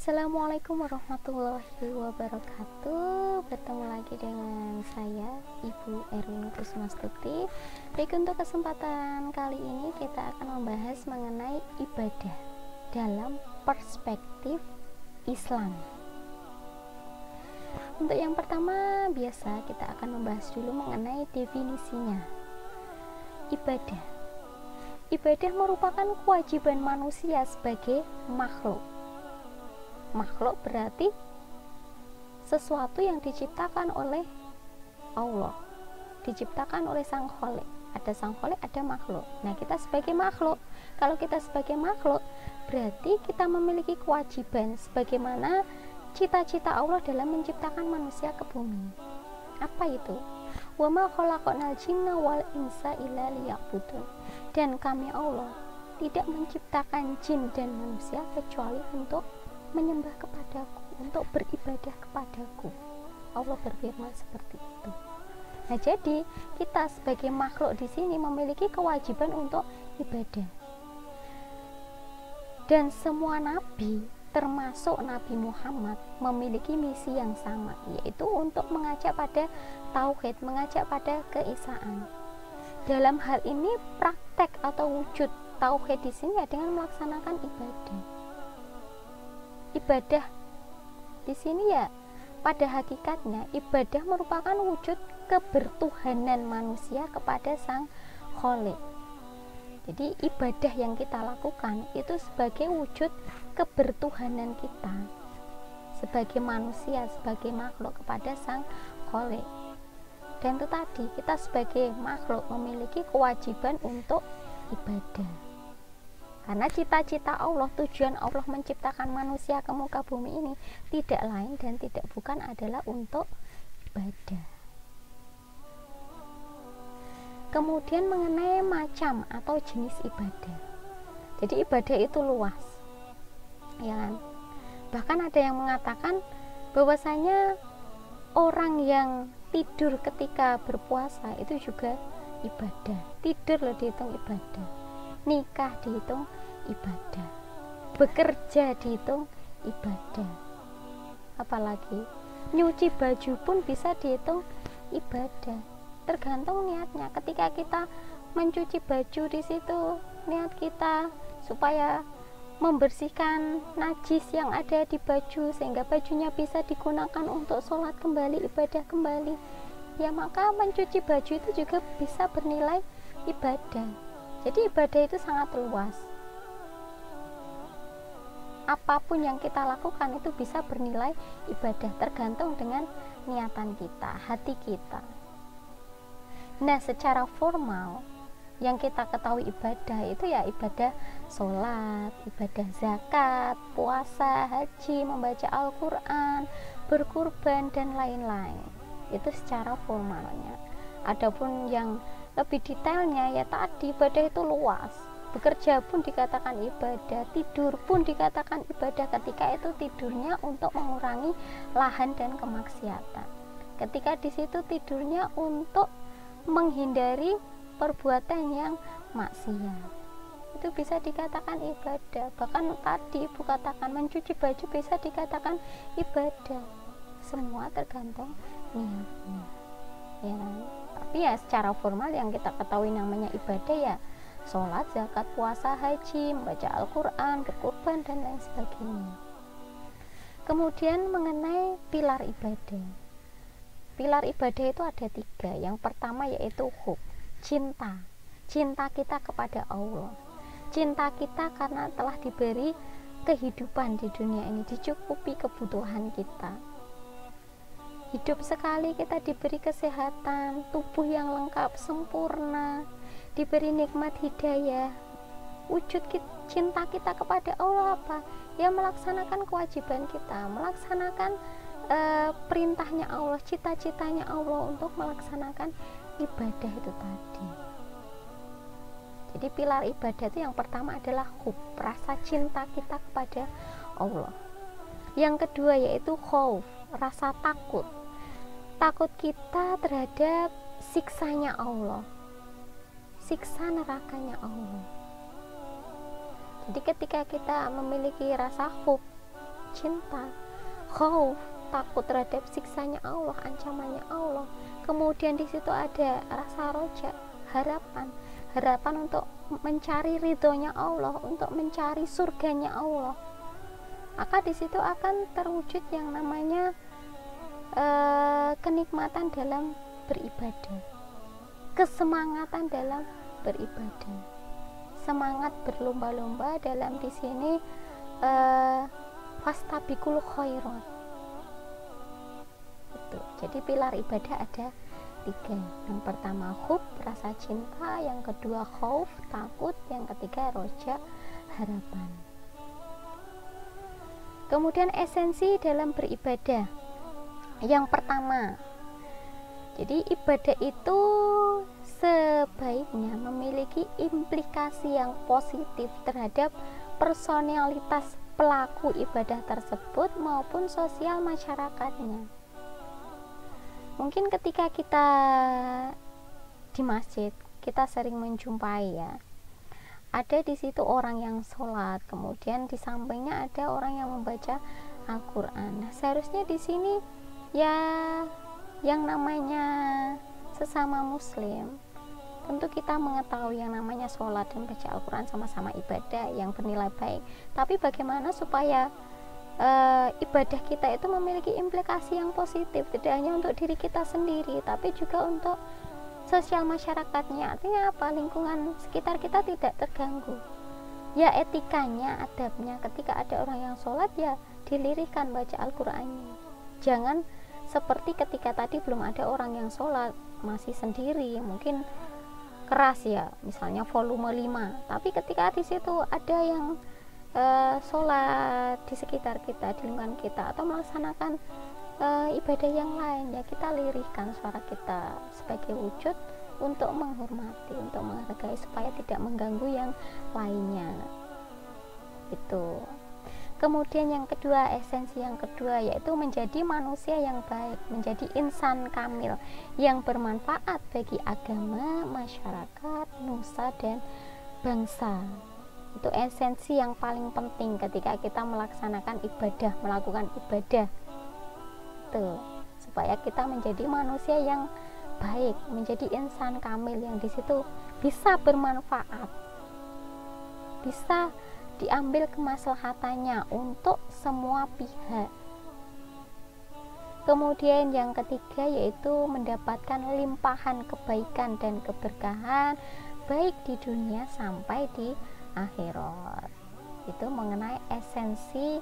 Assalamualaikum warahmatullahi wabarakatuh. Bertemu lagi dengan saya Ibu Erwin Kusmastuti. Baik, untuk kesempatan kali ini kita akan membahas mengenai ibadah dalam perspektif Islam. Untuk yang pertama, biasa kita akan membahas dulu mengenai definisinya. Ibadah merupakan kewajiban manusia sebagai makhluk. Makhluk berarti sesuatu yang diciptakan oleh Allah, diciptakan oleh Sang Kholik. Ada Sang Kholik, ada makhluk. Nah, kita sebagai makhluk, kalau kita sebagai makhluk berarti kita memiliki kewajiban sebagaimana cita-cita Allah dalam menciptakan manusia ke bumi. Apa itu? Wa ma khalaqnal jinna wal insa illa liya'budun. Dan kami Allah tidak menciptakan jin dan manusia kecuali untuk menyembah kepadaku, untuk beribadah kepadaku. Allah berfirman seperti itu. Nah, jadi kita sebagai makhluk di sini memiliki kewajiban untuk ibadah. Dan semua nabi, termasuk Nabi Muhammad, memiliki misi yang sama, yaitu untuk mengajak pada tauhid, mengajak pada keesaan. Dalam hal ini praktek atau wujud tauhid di sini ya dengan melaksanakan ibadah. Ibadah di sini ya pada hakikatnya ibadah merupakan wujud kebertuhanan manusia kepada Sang Kholik. Jadi ibadah yang kita lakukan itu sebagai wujud kebertuhanan kita sebagai manusia, sebagai makhluk kepada Sang Kholik. Dan itu tadi, kita sebagai makhluk memiliki kewajiban untuk ibadah. Karena cita-cita Allah, tujuan Allah menciptakan manusia ke muka bumi ini tidak lain dan tidak bukan adalah untuk ibadah. Kemudian mengenai macam atau jenis ibadah. Jadi ibadah itu luas, ya kan? Bahkan ada yang mengatakan bahwasanya orang yang tidur ketika berpuasa itu juga ibadah. Tidur loh dihitung ibadah. Nikah dihitung ibadah, bekerja dihitung ibadah, apalagi nyuci baju pun bisa dihitung ibadah, tergantung niatnya. Ketika kita mencuci baju, di situ niat kita supaya membersihkan najis yang ada di baju sehingga bajunya bisa digunakan untuk sholat kembali, ibadah kembali, ya maka mencuci baju itu juga bisa bernilai ibadah. Jadi ibadah itu sangat luas. Apapun yang kita lakukan itu bisa bernilai ibadah, tergantung dengan niatan kita, hati kita. Nah, secara formal yang kita ketahui ibadah itu ya ibadah sholat, ibadah zakat, puasa, haji, membaca Al-Quran, berkurban, dan lain-lain. Itu secara formalnya. Adapun yang lebih detailnya ya tadi, ibadah itu luas. Bekerja pun dikatakan ibadah, tidur pun dikatakan ibadah ketika itu tidurnya untuk mengurangi lahan dan kemaksiatan. Ketika di situ tidurnya untuk menghindari perbuatan yang maksiat. Itu bisa dikatakan ibadah. Bahkan tadi Ibu katakan mencuci baju bisa dikatakan ibadah. Semua tergantung niatnya. Ya. Tapi ya secara formal yang kita ketahui namanya ibadah ya sholat, zakat, puasa, haji, membaca Al-Quran, berkurban, dan lain sebagainya. Kemudian mengenai pilar ibadah. Pilar ibadah itu ada 3. Yang pertama yaitu hub, cinta. Cinta kita kepada Allah. Cinta kita karena telah diberi kehidupan di dunia ini, dicukupi kebutuhan kita. Hidup sekali kita diberi kesehatan, tubuh yang lengkap, sempurna, diberi nikmat hidayah. Wujud cinta kita kepada Allah apa? Ya melaksanakan kewajiban kita, melaksanakan perintahnya Allah, cita-citanya Allah untuk melaksanakan ibadah itu tadi. Jadi pilar ibadah itu yang pertama adalah hub, rasa cinta kita kepada Allah. Yang kedua yaitu khauf, rasa takut. Takut kita terhadap siksanya Allah, siksa nerakanya Allah. Jadi ketika kita memiliki rasa hub, cinta, khauf, takut terhadap siksanya Allah, ancamannya Allah. Kemudian di situ ada rasa roja, harapan untuk mencari ridhonya Allah, untuk mencari surganya Allah. Maka di situ akan terwujud yang namanya kenikmatan dalam beribadah, kesemangatan dalam beribadah, semangat berlomba-lomba dalam di sini fastabiqul khairat. Itu. Jadi pilar ibadah ada 3. Yang pertama hub, rasa cinta, yang kedua khauf, takut, yang ketiga roja, harapan. Kemudian esensi dalam beribadah. Yang pertama, jadi ibadah itu sebaiknya memiliki implikasi yang positif terhadap personalitas pelaku ibadah tersebut maupun sosial masyarakatnya. Mungkin ketika kita di masjid, kita sering menjumpai ya, ada di situ orang yang sholat, kemudian di sampingnya ada orang yang membaca Al-Quran. Nah, seharusnya di sini ya yang namanya sesama muslim, tentu kita mengetahui yang namanya sholat dan baca Al-Quran sama-sama ibadah yang bernilai baik. Tapi bagaimana supaya ibadah kita itu memiliki implikasi yang positif, tidak hanya untuk diri kita sendiri, tapi juga untuk sosial masyarakatnya. Artinya apa? Lingkungan sekitar kita tidak terganggu. Ya etikanya, adabnya, ketika ada orang yang sholat ya dilirihkan baca Al-Qurannya. Jangan seperti ketika tadi belum ada orang yang sholat, masih sendiri, mungkin keras ya, misalnya volume 5, tapi ketika di situ ada yang sholat di sekitar kita, di lingkungan kita, atau melaksanakan ibadah yang lain, ya kita lirihkan suara kita sebagai wujud untuk menghormati, untuk menghargai, supaya tidak mengganggu yang lainnya. Itu. Kemudian yang kedua, esensi yang kedua yaitu menjadi manusia yang baik, menjadi insan kamil yang bermanfaat bagi agama, masyarakat, nusa, dan bangsa. Itu esensi yang paling penting ketika kita melaksanakan ibadah, melakukan ibadah. Tuh, supaya kita menjadi manusia yang baik, menjadi insan kamil yang di situ bisa bermanfaat, bisa diambil kemaslahatannya untuk semua pihak. Kemudian yang ketiga yaitu mendapatkan limpahan kebaikan dan keberkahan baik di dunia sampai di akhirat. Itu mengenai esensi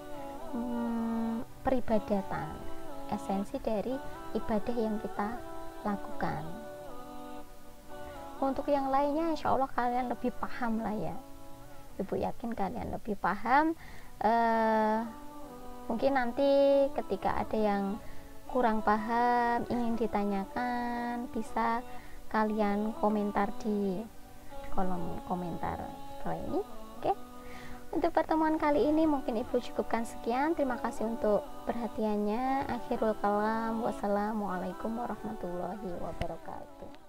peribadatan, esensi dari ibadah yang kita lakukan. Untuk yang lainnya insya Allah kalian lebih paham lah ya. Ibu yakin kalian lebih paham. Mungkin nanti ketika ada yang kurang paham, ingin ditanyakan, bisa kalian komentar di kolom komentar setelah ini. Oke. Untuk pertemuan kali ini mungkin Ibu cukupkan sekian. Terima kasih untuk perhatiannya. Akhirul kalam. Wassalamualaikum warahmatullahi wabarakatuh.